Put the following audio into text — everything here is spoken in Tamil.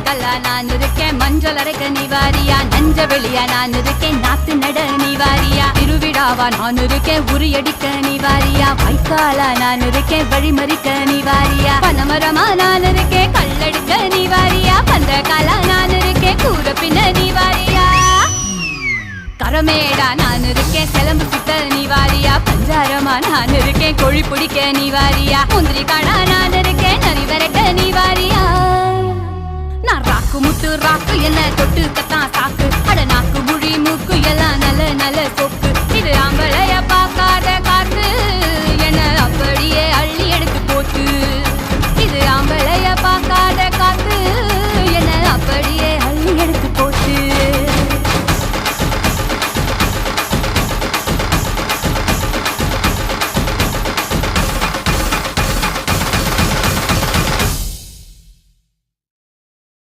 கல்லா நான் இருக்கேன் மஞ்சள் அரைக்க நிவாரியா நஞ்ச வெளியா நான் இருக்கேன் நாத்து நட நிவாரியா திருவிழாவா நான் இருக்கேன் உரியடிக்க நிவாரியா வைக்காலா நான் இருக்கேன் வழிமறிக்க நிவாரியா பனமரமா நான் இருக்கேன் கல்லெடுக்க நிவாரியா பந்த காலா நான் இருக்கேன் கூற பின்ன நிவாரியா கரமேடா நான் இருக்கேன் சிலம்பு சுத்த நிவாரியா பஞ்சாரமா நான் இருக்கேன் கோழி பிடிக்க நிவாரியா முந்திரி காடா நான் இருக்கேன் நரி விரட்ட நிவாரியா நான் ராக்கு முட்டு ராக்கு என்ன தொட்டு கத்தான் சாக்கு அட நாக்கு முழி மூக்கு எல்லாம் நல்ல நல்ல சொப்பு